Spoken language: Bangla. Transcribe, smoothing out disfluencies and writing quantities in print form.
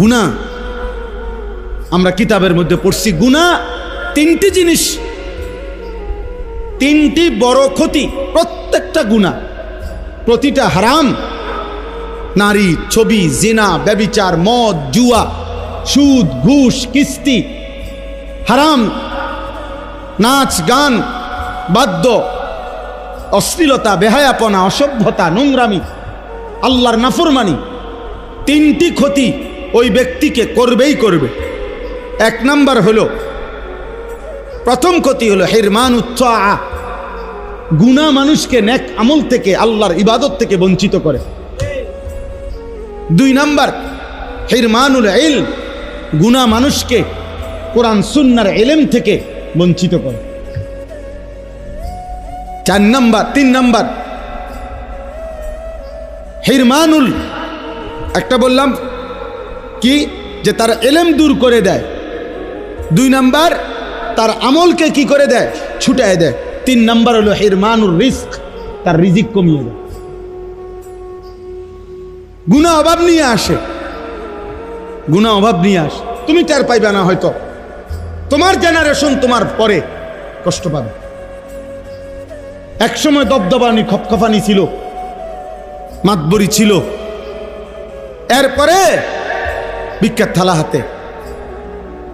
গুনাহ আমরা কিতাবের মধ্যে পড়ছি, গুনাহ তিনটি জিনিস, তিনটি বড় ক্ষতি। প্রত্যেকটা গুনাহ, প্রতিটা হারাম। নারী, ছবি, জিনা, ব্যভিচার, মদ, জুয়া, সুদ, ঘুষ, কিস্তি, হারাম, নাচ, গান, বাদ্য, অশ্লীলতা, বেহায়াপনা, অসভ্যতা, নোংরামি, আল্লাহর নাফরমানি, তিনটি ক্ষতি ওই ব্যক্তিকে করবেই করবে। এক নাম্বার হলো, প্রথম ক্ষতি হলো হিরমানুত তাআ, গুনাহ মানুষকে নেক আমল থেকে, আল্লাহর ইবাদত থেকে বঞ্চিত করে। দুই নাম্বার হিরমানুল ইলম, গুনাহ মানুষকে কোরআন সুন্নাহর ইলম থেকে বঞ্চিত করে। তিন নাম্বার হিরমানুল, একটা বললাম কি যে তার ইলম দূর করে দেয়। দুই নাম্বার তার আমলকে কি করে দেয়, ছুটায় দেয়। তিন নাম্বার হলো হিরমানুর রিজক, তার রিজিক কমিয়ে দেয়। গুনাহ অভাব নিয়ে আসে, গুনাহ অভাব নিয়ে আসে। তুমি টের পাইবে না, হয়তো তোমার জেনারেশন তোমার পরে কষ্ট পাবে। একসময় দবদবানি খপখপানি ছিল, মাতবরি ছিল, এরপরে বিখ্যাত থালা হাতে